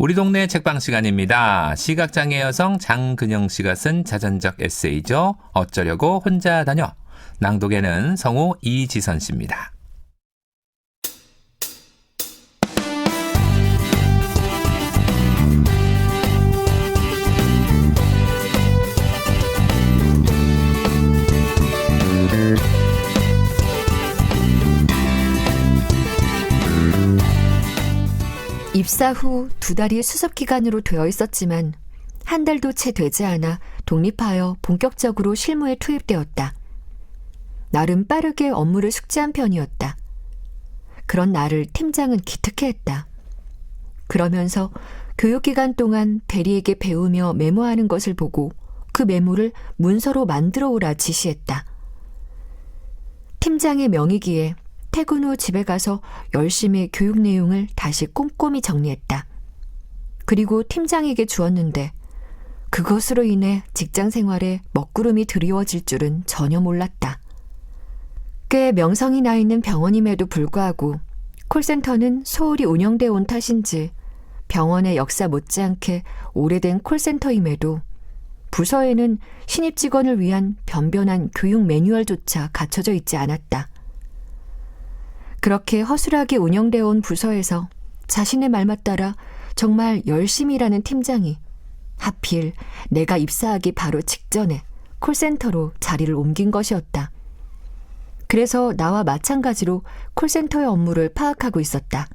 우리 동네 책방 시간입니다. 시각장애 여성 장근영 씨가 쓴 자전적 에세이죠. 어쩌려고 혼자 다녀. 낭독에는 성우 이지선 씨입니다. 입사 후 2달이 수습기간으로 되어 있었지만 한 달도 채 되지 않아 독립하여 본격적으로 실무에 투입되었다. 나름 빠르게 업무를 숙지한 편이었다. 그런 나를 팀장은 기특해했다. 그러면서 교육기간 동안 대리에게 배우며 메모하는 것을 보고 그 메모를 문서로 만들어 오라 지시했다. 팀장의 명이기에 퇴근 후 집에 가서 열심히 교육 내용을 다시 꼼꼼히 정리했다. 그리고 팀장에게 주었는데 그것으로 인해 직장 생활에 먹구름이 드리워질 줄은 전혀 몰랐다. 꽤 명성이 나 있는 병원임에도 불구하고 콜센터는 소홀히 운영되어 온 탓인지 병원의 역사 못지않게 오래된 콜센터임에도 부서에는 신입 직원을 위한 변변한 교육 매뉴얼조차 갖춰져 있지 않았다. 그렇게 허술하게 운영되어 온 부서에서 자신의 말만 따라 정말 열심히 일하는 팀장이 하필 내가 입사하기 바로 직전에 콜센터로 자리를 옮긴 것이었다. 그래서 나와 마찬가지로 콜센터의 업무를 파악하고 있었다.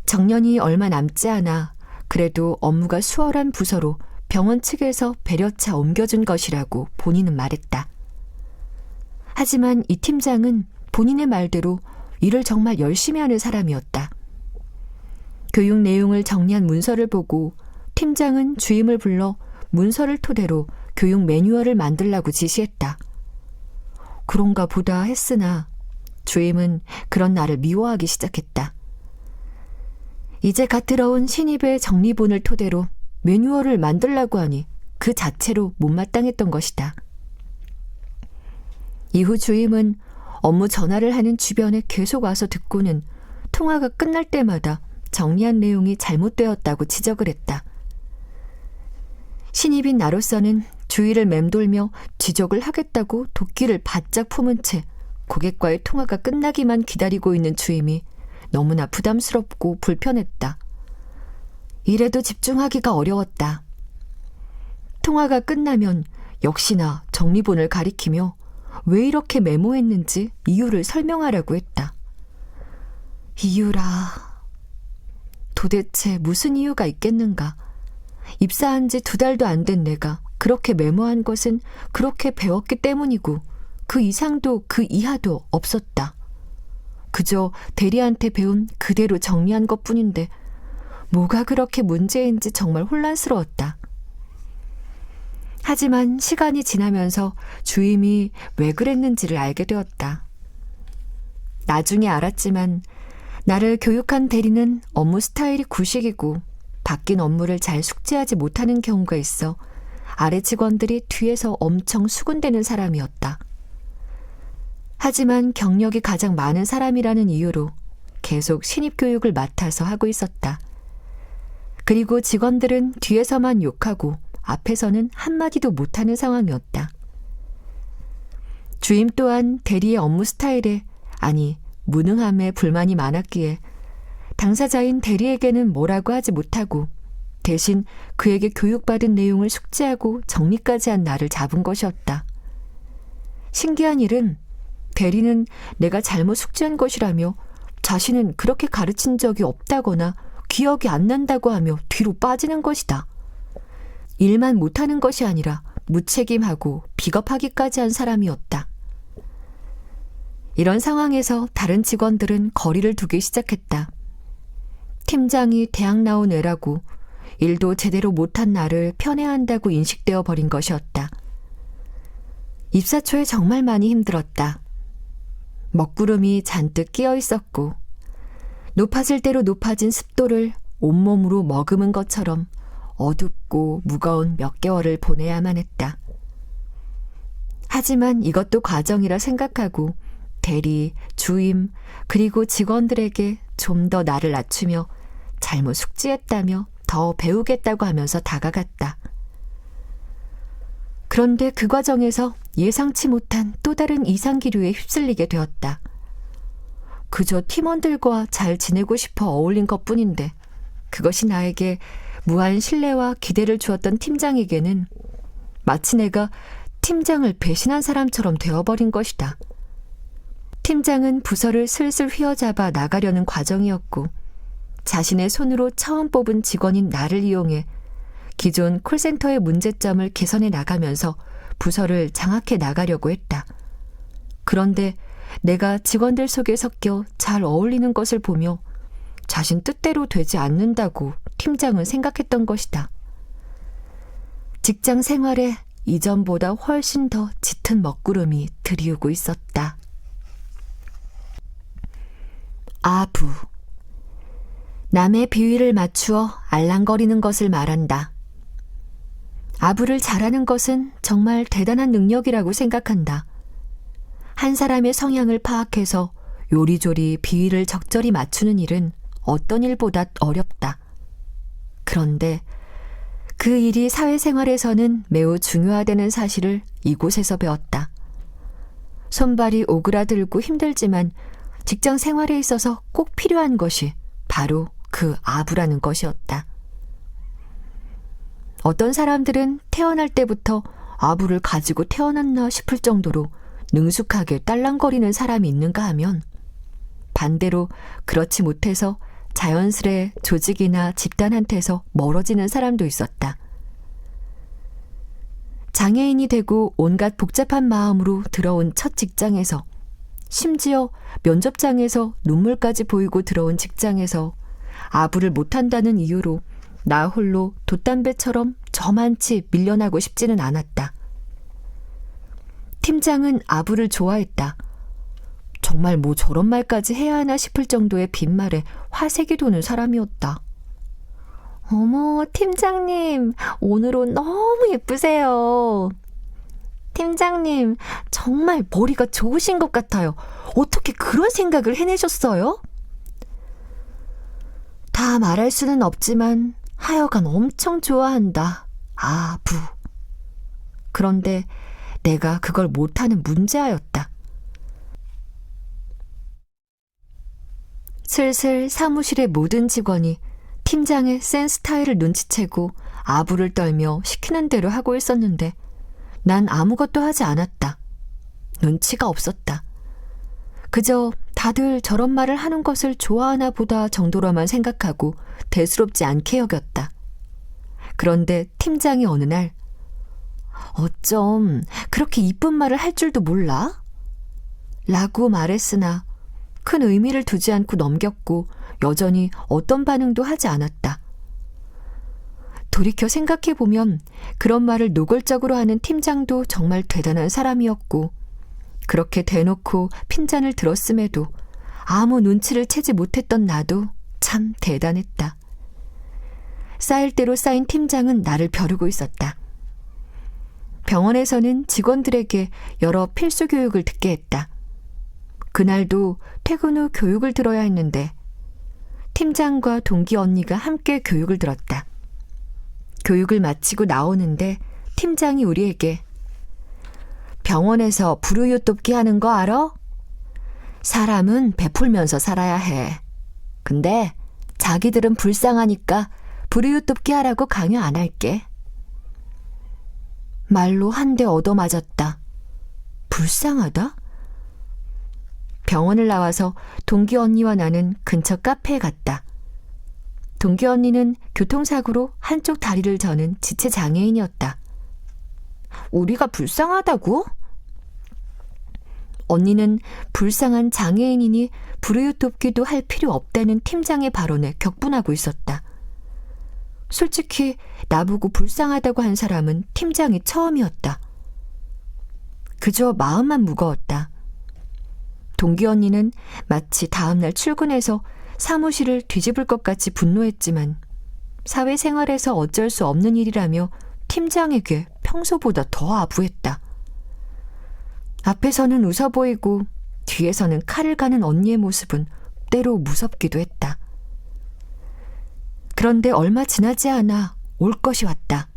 정년이 얼마 남지 않아 그래도 업무가 수월한 부서로 병원 측에서 배려차 옮겨준 것이라고 본인은 말했다. 하지만 이 팀장은 본인의 말대로 일을 정말 열심히 하는 사람이었다. 교육 내용을 정리한 문서를 보고 팀장은 주임을 불러 문서를 토대로 교육 매뉴얼을 만들라고 지시했다. 그런가 보다 했으나 주임은 그런 나를 미워하기 시작했다. 이제 갓 들어온 신입의 정리본을 토대로 매뉴얼을 만들라고 하니 그 자체로 못마땅했던 것이다. 이후 주임은 업무 전화를 하는 주변에 계속 와서 듣고는 통화가 끝날 때마다 정리한 내용이 잘못되었다고 지적을 했다. 신입인 나로서는 주위를 맴돌며 지적을 하겠다고 도끼를 바짝 품은 채 고객과의 통화가 끝나기만 기다리고 있는 주임이 너무나 부담스럽고 불편했다. 일에도 집중하기가 어려웠다. 통화가 끝나면 역시나 정리본을 가리키며 왜 이렇게 메모했는지 이유를 설명하라고 했다. 이유라. 도대체 무슨 이유가 있겠는가? 입사한 지 2달도 안 된 내가 그렇게 메모한 것은 그렇게 배웠기 때문이고 그 이상도 그 이하도 없었다. 그저 대리한테 배운 그대로 정리한 것뿐인데 뭐가 그렇게 문제인지 정말 혼란스러웠다. 하지만 시간이 지나면서 주임이 왜 그랬는지를 알게 되었다. 나중에 알았지만 나를 교육한 대리는 업무 스타일이 구식이고 바뀐 업무를 잘 숙지하지 못하는 경우가 있어 아래 직원들이 뒤에서 엄청 수군대는 사람이었다. 하지만 경력이 가장 많은 사람이라는 이유로 계속 신입 교육을 맡아서 하고 있었다. 그리고 직원들은 뒤에서만 욕하고 앞에서는 한마디도 못하는 상황이었다. 주임 또한 대리의 업무 스타일에, 아니 무능함에 불만이 많았기에 당사자인 대리에게는 뭐라고 하지 못하고 대신 그에게 교육받은 내용을 숙지하고 정리까지 한 나를 잡은 것이었다. 신기한 일은 대리는 내가 잘못 숙지한 것이라며 자신은 그렇게 가르친 적이 없다거나 기억이 안 난다고 하며 뒤로 빠지는 것이다. 일만 못하는 것이 아니라 무책임하고 비겁하기까지 한 사람이었다. 이런 상황에서 다른 직원들은 거리를 두기 시작했다. 팀장이 대학 나온 애라고 일도 제대로 못한 나를 편애한다고 인식되어 버린 것이었다. 입사 초에 정말 많이 힘들었다. 먹구름이 잔뜩 끼어 있었고 높아질 대로 높아진 습도를 온몸으로 머금은 것처럼 어둡고 무거운 몇 개월을 보내야만 했다. 하지만 이것도 과정이라 생각하고 대리, 주임, 그리고 직원들에게 좀 더 나를 낮추며 잘못 숙지했다며 더 배우겠다고 하면서 다가갔다. 그런데 그 과정에서 예상치 못한 또 다른 이상기류에 휩쓸리게 되었다. 그저 팀원들과 잘 지내고 싶어 어울린 것뿐인데 그것이 나에게 무한 신뢰와 기대를 주었던 팀장에게는 마치 내가 팀장을 배신한 사람처럼 되어버린 것이다. 팀장은 부서를 슬슬 휘어잡아 나가려는 과정이었고 자신의 손으로 처음 뽑은 직원인 나를 이용해 기존 콜센터의 문제점을 개선해 나가면서 부서를 장악해 나가려고 했다. 그런데 내가 직원들 속에 섞여 잘 어울리는 것을 보며 자신 뜻대로 되지 않는다고 팀장은 생각했던 것이다. 직장 생활에 이전보다 훨씬 더 짙은 먹구름이 들이우고 있었다. 아부. 남의 비위를 맞추어 알랑거리는 것을 말한다. 아부를 잘하는 것은 정말 대단한 능력이라고 생각한다. 한 사람의 성향을 파악해서 요리조리 비위를 적절히 맞추는 일은 어떤 일보다 어렵다. 그런데 그 일이 사회생활에서는 매우 중요하다는 사실을 이곳에서 배웠다. 손발이 오그라들고 힘들지만 직장 생활에 있어서 꼭 필요한 것이 바로 그 아부라는 것이었다. 어떤 사람들은 태어날 때부터 아부를 가지고 태어났나 싶을 정도로 능숙하게 딸랑거리는 사람이 있는가 하면 반대로 그렇지 못해서 자연스레 조직이나 집단한테서 멀어지는 사람도 있었다. 장애인이 되고 온갖 복잡한 마음으로 들어온 첫 직장에서 심지어 면접장에서 눈물까지 보이고 들어온 직장에서 아부를 못한다는 이유로 나 홀로 돛담배처럼 저만치 밀려나고 싶지는 않았다. 팀장은 아부를 좋아했다. 정말 뭐 저런 말까지 해야 하나 싶을 정도의 빈말에 화색이 도는 사람이었다. 어머, 팀장님, 오늘 옷 너무 예쁘세요. 팀장님, 정말 머리가 좋으신 것 같아요. 어떻게 그런 생각을 해내셨어요? 다 말할 수는 없지만 하여간 엄청 좋아한다. 아부. 그런데 내가 그걸 못하는 문제아였다. 슬슬 사무실의 모든 직원이 팀장의 센 스타일을 눈치채고 아부를 떨며 시키는 대로 하고 있었는데 난 아무것도 하지 않았다. 눈치가 없었다. 그저 다들 저런 말을 하는 것을 좋아하나 보다 정도로만 생각하고 대수롭지 않게 여겼다. 그런데 팀장이 어느 날 어쩜 그렇게 이쁜 말을 할 줄도 몰라? 라고 말했으나 큰 의미를 두지 않고 넘겼고 여전히 어떤 반응도 하지 않았다. 돌이켜 생각해보면 그런 말을 노골적으로 하는 팀장도 정말 대단한 사람이었고 그렇게 대놓고 핀잔을 들었음에도 아무 눈치를 채지 못했던 나도 참 대단했다. 쌓일 대로 쌓인 팀장은 나를 벼르고 있었다. 병원에서는 직원들에게 여러 필수 교육을 듣게 했다. 그날도 퇴근 후 교육을 들어야 했는데 팀장과 동기 언니가 함께 교육을 들었다. 교육을 마치고 나오는데 팀장이 우리에게 병원에서 불우이웃 돕기 하는 거 알아? 사람은 베풀면서 살아야 해. 근데 자기들은 불쌍하니까 불우이웃 돕기 하라고 강요 안 할게. 말로 한 대 얻어맞았다. 불쌍하다? 병원을 나와서 동기 언니와 나는 근처 카페에 갔다. 동기 언니는 교통사고로 한쪽 다리를 저는 지체장애인이었다. 우리가 불쌍하다고? 언니는 불쌍한 장애인이니 불우이웃 돕기도 할 필요 없다는 팀장의 발언에 격분하고 있었다. 솔직히 나보고 불쌍하다고 한 사람은 팀장이 처음이었다. 그저 마음만 무거웠다. 동기 언니는 마치 다음날 출근해서 사무실을 뒤집을 것 같이 분노했지만 사회생활에서 어쩔 수 없는 일이라며 팀장에게 평소보다 더 아부했다. 앞에서는 웃어 보이고 뒤에서는 칼을 가는 언니의 모습은 때로 무섭기도 했다. 그런데 얼마 지나지 않아 올 것이 왔다.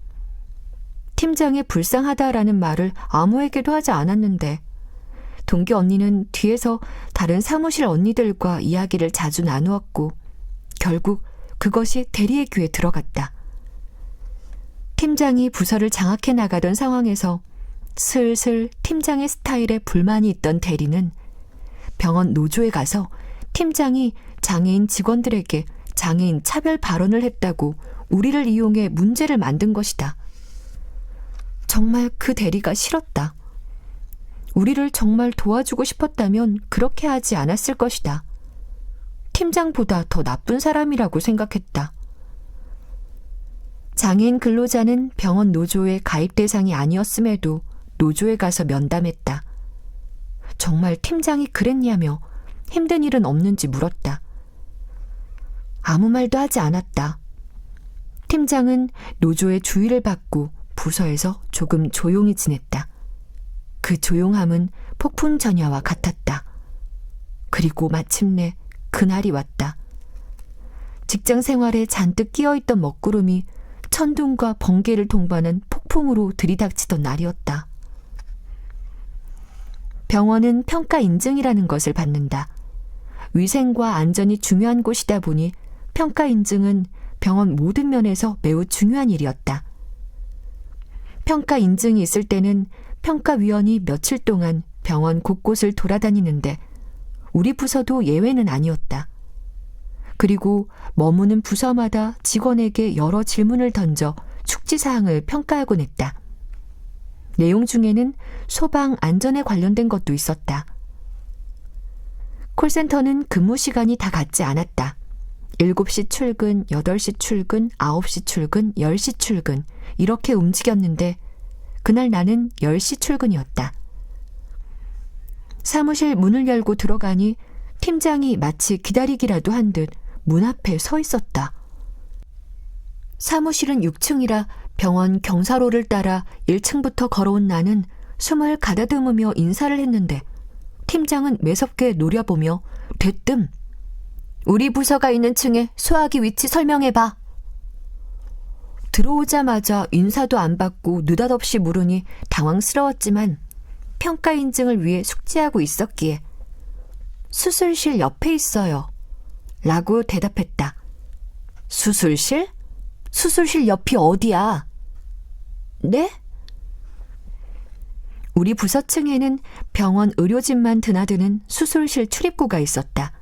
팀장이 불쌍하다라는 말을 아무에게도 하지 않았는데 동기 언니는 뒤에서 다른 사무실 언니들과 이야기를 자주 나누었고 결국 그것이 대리의 귀에 들어갔다. 팀장이 부서를 장악해 나가던 상황에서 슬슬 팀장의 스타일에 불만이 있던 대리는 병원 노조에 가서 팀장이 장애인 직원들에게 장애인 차별 발언을 했다고 우리를 이용해 문제를 만든 것이다. 정말 그 대리가 싫었다. 우리를 정말 도와주고 싶었다면 그렇게 하지 않았을 것이다. 팀장보다 더 나쁜 사람이라고 생각했다. 장애인 근로자는 병원 노조의 가입 대상이 아니었음에도 노조에 가서 면담했다. 정말 팀장이 그랬냐며 힘든 일은 없는지 물었다. 아무 말도 하지 않았다. 팀장은 노조의 주의를 받고 부서에서 조금 조용히 지냈다. 그 조용함은 폭풍 전야와 같았다. 그리고 마침내 그날이 왔다. 직장 생활에 잔뜩 끼어있던 먹구름이 천둥과 번개를 동반한 폭풍으로 들이닥치던 날이었다. 병원은 평가 인증이라는 것을 받는다. 위생과 안전이 중요한 곳이다 보니 평가 인증은 병원 모든 면에서 매우 중요한 일이었다. 평가 인증이 있을 때는 평가위원이 며칠 동안 병원 곳곳을 돌아다니는데 우리 부서도 예외는 아니었다. 그리고 머무는 부서마다 직원에게 여러 질문을 던져 숙지사항을 평가하곤 했다. 내용 중에는 소방 안전에 관련된 것도 있었다. 콜센터는 근무 시간이 다 같지 않았다. 7시 출근, 8시 출근, 9시 출근, 10시 출근 이렇게 움직였는데 그날 나는 10시 출근이었다. 사무실 문을 열고 들어가니 팀장이 마치 기다리기라도 한 듯 문 앞에 서 있었다. 사무실은 6층이라 병원 경사로를 따라 1층부터 걸어온 나는 숨을 가다듬으며 인사를 했는데 팀장은 매섭게 노려보며 대뜸 우리 부서가 있는 층에 소화기 위치 설명해봐. 들어오자마자 인사도 안 받고 느닷없이 물으니 당황스러웠지만 평가 인증을 위해 숙지하고 있었기에 수술실 옆에 있어요. 라고 대답했다. 수술실? 수술실 옆이 어디야? 네? 우리 부서층에는 병원 의료진만 드나드는 수술실 출입구가 있었다.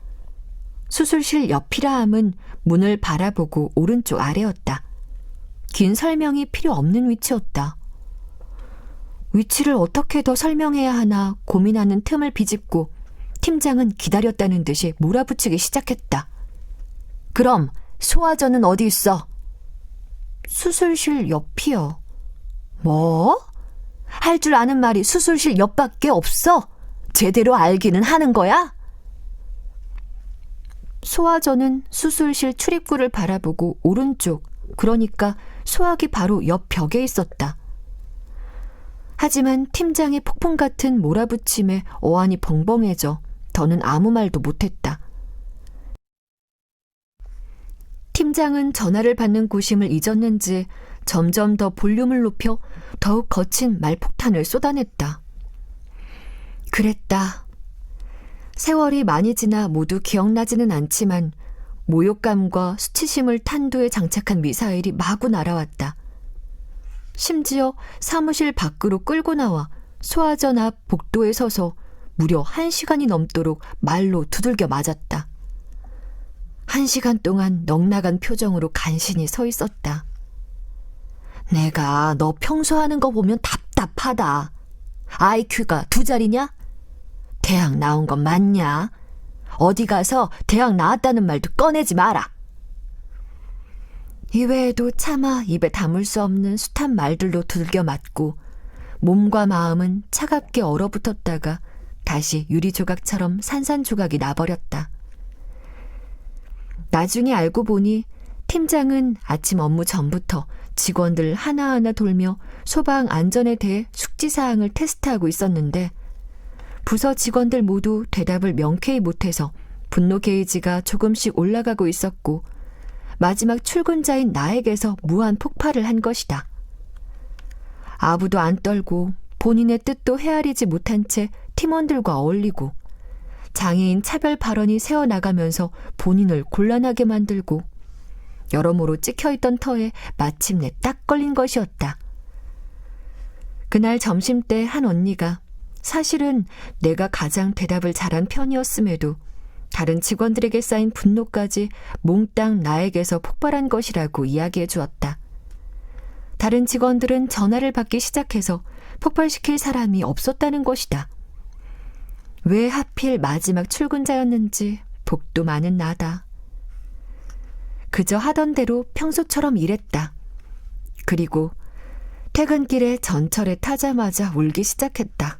수술실 옆이라 함은 문을 바라보고 오른쪽 아래였다. 긴 설명이 필요 없는 위치였다. 위치를 어떻게 더 설명해야 하나 고민하는 틈을 비집고 팀장은 기다렸다는 듯이 몰아붙이기 시작했다. 그럼 소화전은 어디 있어? 수술실 옆이요. 뭐? 할 줄 아는 말이 수술실 옆밖에 없어? 제대로 알기는 하는 거야? 소화전은 수술실 출입구를 바라보고 오른쪽, 그러니까 소화기 바로 옆 벽에 있었다. 하지만 팀장의 폭풍 같은 몰아붙임에 어안이 벙벙해져 더는 아무 말도 못했다. 팀장은 전화를 받는 고심을 잊었는지 점점 더 볼륨을 높여 더욱 거친 말폭탄을 쏟아냈다. 그랬다. 세월이 많이 지나 모두 기억나지는 않지만 모욕감과 수치심을 탄두에 장착한 미사일이 마구 날아왔다. 심지어 사무실 밖으로 끌고 나와 소화전 앞 복도에 서서 무려 1시간이 넘도록 말로 두들겨 맞았다. 1시간 동안 넉나간 표정으로 간신히 서 있었다. 내가 너 평소 하는 거 보면 답답하다. IQ가 2자리냐? 대학 나온 건 맞냐? 어디 가서 대학 나왔다는 말도 꺼내지 마라. 이외에도 차마 입에 담을 수 없는 숱한 말들로 두들겨 맞고 몸과 마음은 차갑게 얼어붙었다가 다시 유리조각처럼 산산조각이 나버렸다. 나중에 알고 보니 팀장은 아침 업무 전부터 직원들 하나하나 돌며 소방 안전에 대해 숙지사항을 테스트하고 있었는데 부서 직원들 모두 대답을 명쾌히 못해서 분노 게이지가 조금씩 올라가고 있었고 마지막 출근자인 나에게서 무한 폭발을 한 것이다. 아부도 안 떨고 본인의 뜻도 헤아리지 못한 채 팀원들과 어울리고 장애인 차별 발언이 새어나가면서 본인을 곤란하게 만들고 여러모로 찍혀있던 터에 마침내 딱 걸린 것이었다. 그날 점심때 한 언니가 사실은 내가 가장 대답을 잘한 편이었음에도 다른 직원들에게 쌓인 분노까지 몽땅 나에게서 폭발한 것이라고 이야기해 주었다. 다른 직원들은 전화를 받기 시작해서 폭발시킬 사람이 없었다는 것이다. 왜 하필 마지막 출근자였는지 복도 많은 나다. 그저 하던 대로 평소처럼 일했다. 그리고 퇴근길에 전철에 타자마자 울기 시작했다.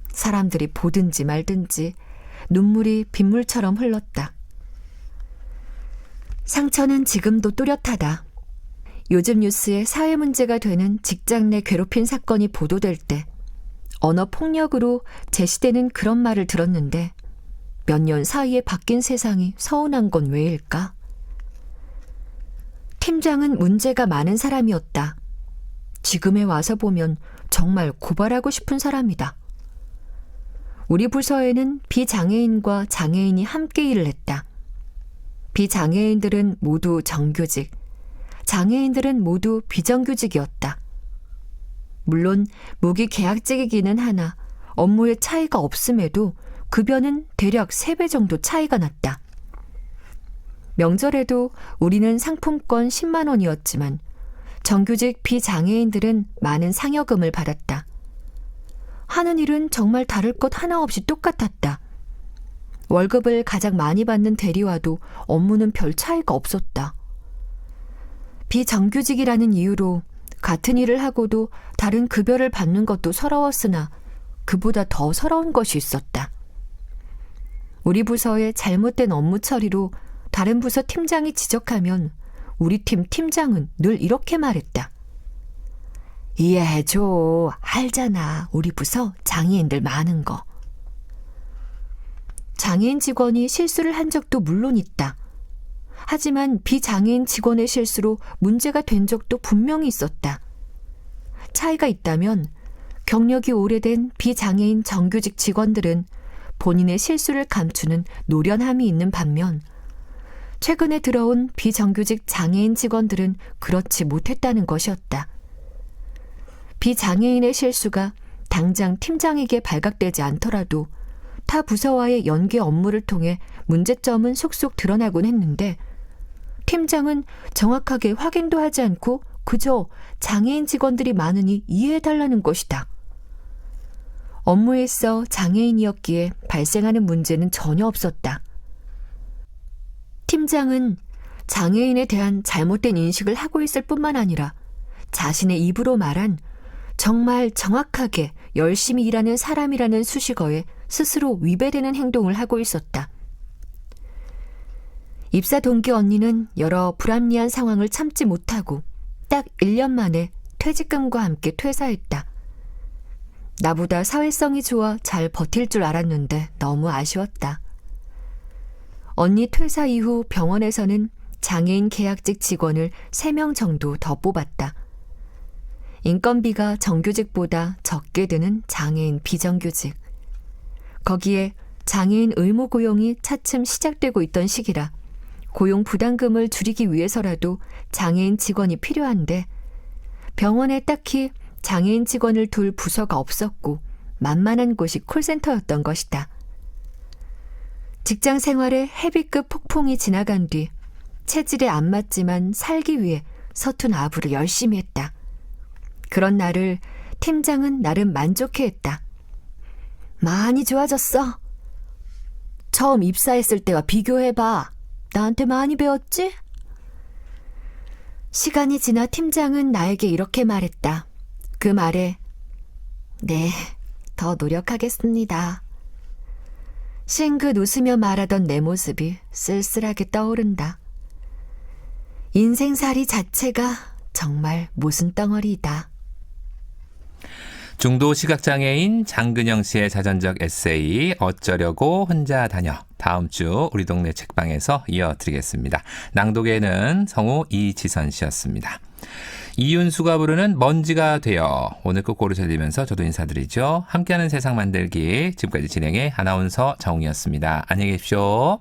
사람들이 보든지 말든지 눈물이 빗물처럼 흘렀다. 상처는 지금도 또렷하다. 요즘 뉴스에 사회 문제가 되는 직장 내 괴롭힘 사건이 보도될 때 언어 폭력으로 제시되는 그런 말을 들었는데 몇 년 사이에 바뀐 세상이 서운한 건 왜일까? 팀장은 문제가 많은 사람이었다. 지금에 와서 보면 정말 고발하고 싶은 사람이다. 우리 부서에는 비장애인과 장애인이 함께 일을 했다. 비장애인들은 모두 정규직, 장애인들은 모두 비정규직이었다. 물론 무기계약직이기는 하나 업무의 차이가 없음에도 급여는 대략 3배 정도 차이가 났다. 명절에도 우리는 상품권 10만 원이었지만 정규직 비장애인들은 많은 상여금을 받았다. 하는 일은 정말 다를 것 하나 없이 똑같았다. 월급을 가장 많이 받는 대리와도 업무는 별 차이가 없었다. 비정규직이라는 이유로 같은 일을 하고도 다른 급여를 받는 것도 서러웠으나 그보다 더 서러운 것이 있었다. 우리 부서의 잘못된 업무 처리로 다른 부서 팀장이 지적하면 우리 팀 팀장은 늘 이렇게 말했다. 이해해줘. 알잖아. 우리 부서 장애인들 많은 거. 장애인 직원이 실수를 한 적도 물론 있다. 하지만 비장애인 직원의 실수로 문제가 된 적도 분명히 있었다. 차이가 있다면 경력이 오래된 비장애인 정규직 직원들은 본인의 실수를 감추는 노련함이 있는 반면 최근에 들어온 비정규직 장애인 직원들은 그렇지 못했다는 것이었다. 비장애인의 실수가 당장 팀장에게 발각되지 않더라도 타 부서와의 연계 업무를 통해 문제점은 속속 드러나곤 했는데 팀장은 정확하게 확인도 하지 않고 그저 장애인 직원들이 많으니 이해해달라는 것이다. 업무에 있어 장애인이었기에 발생하는 문제는 전혀 없었다. 팀장은 장애인에 대한 잘못된 인식을 하고 있을 뿐만 아니라 자신의 입으로 말한 정말 정확하게 열심히 일하는 사람이라는 수식어에 스스로 위배되는 행동을 하고 있었다. 입사 동기 언니는 여러 불합리한 상황을 참지 못하고 딱 1년 만에 퇴직금과 함께 퇴사했다. 나보다 사회성이 좋아 잘 버틸 줄 알았는데 너무 아쉬웠다. 언니 퇴사 이후 병원에서는 장애인 계약직 직원을 3명 정도 더 뽑았다. 인건비가 정규직보다 적게 드는 장애인 비정규직. 거기에 장애인 의무 고용이 차츰 시작되고 있던 시기라 고용 부담금을 줄이기 위해서라도 장애인 직원이 필요한데 병원에 딱히 장애인 직원을 둘 부서가 없었고 만만한 곳이 콜센터였던 것이다. 직장 생활에 헤비급 폭풍이 지나간 뒤 체질에 안 맞지만 살기 위해 서툰 아부를 열심히 했다. 그런 나를 팀장은 나름 만족해했다. 많이 좋아졌어. 처음 입사했을 때와 비교해봐. 나한테 많이 배웠지? 시간이 지나 팀장은 나에게 이렇게 말했다. 그 말에 네, 더 노력하겠습니다. 싱긋 웃으며 말하던 내 모습이 쓸쓸하게 떠오른다. 인생살이 자체가 정말 모순덩어리이다. 중도 시각장애인 장근영 씨의 자전적 에세이 어쩌려고 혼자 다녀. 다음 주 우리 동네 책방에서 이어드리겠습니다. 낭독에는 성우 이지선 씨였습니다. 이윤수가 부르는 먼지가 되어 오늘 끝곡으로 들리면서 저도 인사드리죠. 함께하는 세상 만들기 지금까지 진행의 아나운서 정웅이었습니다. 안녕히 계십시오.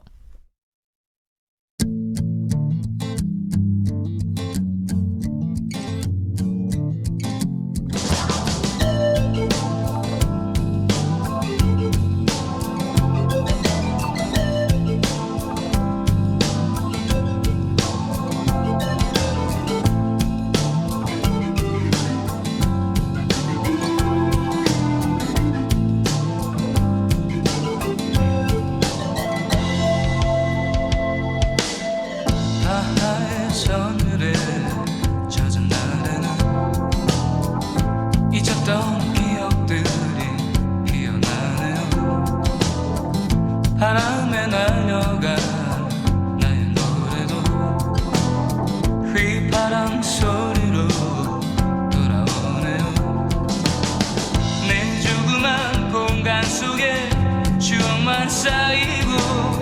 하늘에 젖은 날에는 잊었던 기억들이 피어나네요. 바람에 날려간 나의 노래도 휘파람 소리로 돌아오네요. 내 조그만 공간 속에 추억만 쌓이고